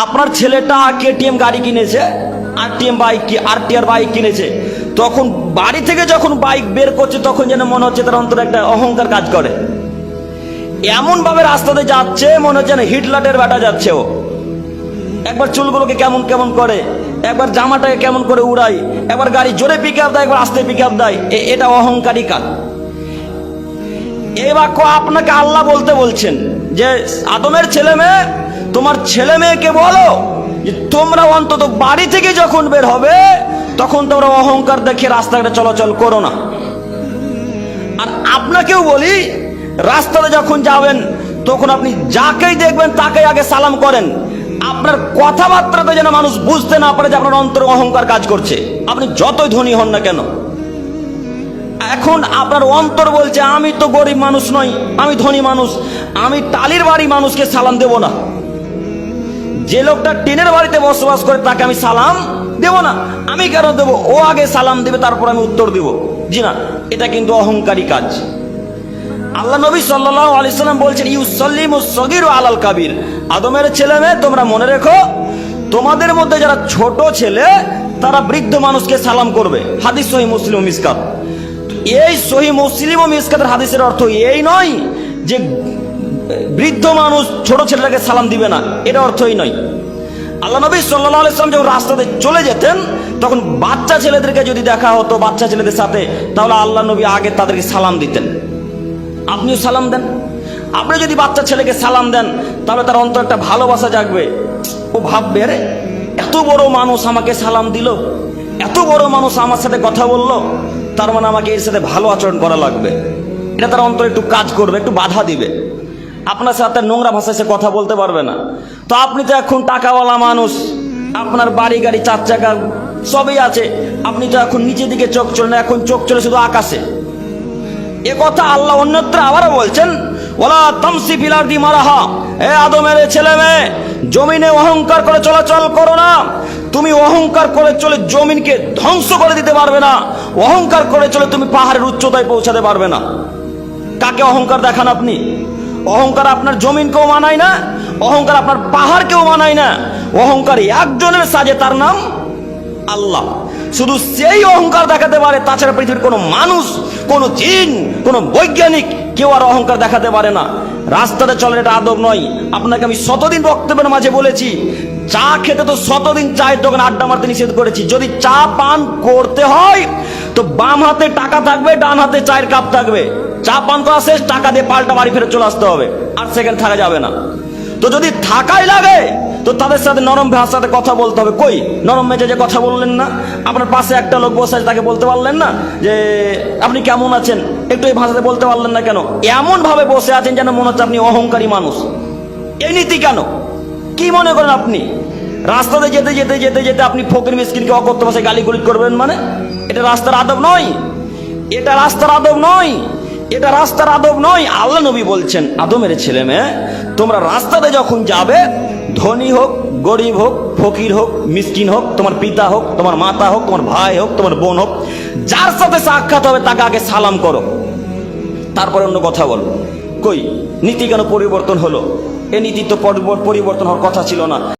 আপনার ছেলেটা কেটিএম গাড়ি কিনেছে, আরটিআর বাইক কিনেছে, তখন বাড়ি থেকে যখন বাইক বের করছে তখন যেন মনে হচ্ছে তার অন্তরে একটা অহংকার কাজ করে। এমন ভাবে রাস্তাতে যাচ্ছে মনে হচ্ছে না হিটলারের বেটা যাচ্ছে। ও একবার চুলগুলোকে কেমন কেমন করে, একবার জামাটাকে কেমন করে উড়াই, একবার গাড়ি জোরে পিক আপ দেয়, একবার আস্তে পিক আপ দেয়। এটা অহংকারী কাজ। এই বাক্য আপনাকে আল্লাহ বলতে বলছেন যে আদমের ছেলে মেয়ে, তোমার ছেলে মেয়েকে বলো যে তোমরা অন্তত বাড়ি থেকে যখন বের হবে তখন তোমরা অহংকার দেখে রাস্তাঘাটে চলাচল করো না। আর আপনাকেও বলি, রাস্তাতে যখন যাবেন তখন আপনি যাকেই দেখবেন তাকেই আগে সালাম করেন। আপনার কথাবার্তাতে যেন মানুষ বুঝতে না পারে যে আপনার অন্তরে অহংকার কাজ করছে, আপনি যতই ধনী হন না কেন। এখন আপনার অন্তর বলছে আমি তো গরিব মানুষ নই, আমি ধনী মানুষ, আমি টালির বাড়ি মানুষকে সালাম দেব না। যে লোকটা টিনের বাড়িতে বসবাস করে তাকে আমি সালাম দেব না। আমি কেন দেব? ও আগে সালাম দেবে, তারপর আমি উত্তর দিব। জি না, এটা কিন্তু অহংকারী কাজ। আল্লাহ নবী সাল্লাল্লাহু আলাইহি সাল্লাম বলছেন ইউসাল্লিমুস সগীরু আলাল কাবির। আদমের ছেলে মেয়ে, তোমরা মনে রেখো তোমাদের মধ্যে যারা ছোট ছেলে তারা বৃদ্ধ মানুষকে সালাম করবে। হাদিস সহিহ মুসলিম ও মিসকাত। এই সহিহ মুসলিম ও মিসকাতের হাদিসের অর্থ এই নয় যে বৃদ্ধ মানুষ ছোট ছেলেটাকে সালাম দিবে না, এটা অর্থই নয়। আল্লাহ নবী সাল্লাল্লাহু আলাইহি সাল্লাম যখন রাস্তাতে চলে যেতেন তখন বাচ্চা ছেলেদেরকে যদি দেখা হতো বাচ্চা ছেলেদের সাথে, তাহলে আল্লাহ নবী আগে তাদেরকে সালাম দিতেন। আপনিও সালাম দেন। আপনি যদি বাচ্চা ছেলেকে সালাম দেন তাহলে তার অন্তর একটা ভালোবাসা জাগবে। ও ভাববে, আরে এত বড় মানুষ আমাকে সালাম দিল, এত বড় মানুষ আমার সাথে কথা বললো, তার মানে আমাকে এর সাথে ভালো আচরণ করা লাগবে। এটা তার অন্তরে একটু কাজ করবে, একটু বাধা দিবে। আপনার সাথে নোংরা ভাষায় সে কথা বলতে পারবে না। তো আপনি তো এখন টাকাওয়ালা মানুষ, আপনার বাড়ি গাড়ি চার চাকা সবই আছে, আপনি তো এখন নিচের দিকে চোখ চলে না, এখন চোখ চলে শুধু আকাশে। এ কথা আল্লাহ অন্যত্র আবারও বলছেন, ওয়ালা তামসি ফিল আরদি মারাহা। এ আদমের ছেলে মেয়ে, জমিনে অহংকার করে চলাচল করো না। তুমি অহংকার করে চলে জমিনকে ধ্বংস করে দিতে পারবে না, অহংকার করে চলে তুমি পাহাড়ের উচ্চতায় পৌঁছাতে পারবে না। কাকে অহংকার দেখান আপনি? অহংকার আপনার জমিনকেও মানায় না, অহংকার আপনার পাহাড়কেও মানায় না। অহংকার একজনের সাজে, তার নাম আল্লাহ। শুধু সেই অহংকার দেখাতে পারে, তাছাড়া পৃথিবীর কোনো মানুষ, কোনো জিন, কোনো বৈজ্ঞানিক কেউ আর অহংকার দেখাতে পারে না। রাস্তাতে চলে, এটা আদব নয়। আপনাকে আমি শতদিন বক্তব্যের মাঝে বলেছি, চা খেতে তো শতদিন চায়ের দোকানে আড্ডা মারতে নিষেধ করেছি। যদি চা পান করতে হয় তো বাম হাতে টাকা থাকবে, ডান হাতে চায়ের কাপ থাকবে। চা পান করা শেষ, টাকা দিয়ে পাল্টা বাড়ি ফেরত চলে আসতে হবে, আর সেকেন্ড থাকা যাবে না। তো যদি থাকাই লাগে তো তাদের সাথে নরম ভাষাতে কথা বলতে হবে। কই নরম মেজাজে কথা বললেন না? আপনার পাশে একটা লোক বসে আছে, তাকে বলতে পারলেন না যে আপনি কেমন আছেন? একটু এই ভাষাতে বলতে পারলেন না কেন? এমন ভাবে বসে আছেন যেন মনে হচ্ছে আপনি অহংকারী মানুষ। এই নীতি কেন? কি মনে করেন আপনি রাস্তাতে যেতে যেতে যেতে যেতে আপনি ফকির মিসকিনকে অকথ্য ভাষায় গালিগালাজ করবেন? মানে এটা রাস্তার আদব নয়, এটা রাস্তার আদব নয়, এটা রাস্তার আদব নয়। আল্লাহ নবী বলছেন, আদমের ছেলে মেয়ে, তোমরা রাস্তাতে যখন যাবে, ধনী হোক, গরিব হোক, ফকির হোক, মিসকিন হোক, তোমার পিতা হোক, তোমার মাতা হোক, তোমার ভাই হোক, তোমার বোন হোক, যার সাথে সাক্ষাৎ হবে তাকে আগে সালাম করো, তারপরে অন্য কথা বলো। কই নীতি কেন পরিবর্তন হলো? এ নীতি তো পরিবর্তন হওয়ার কথা ছিল না।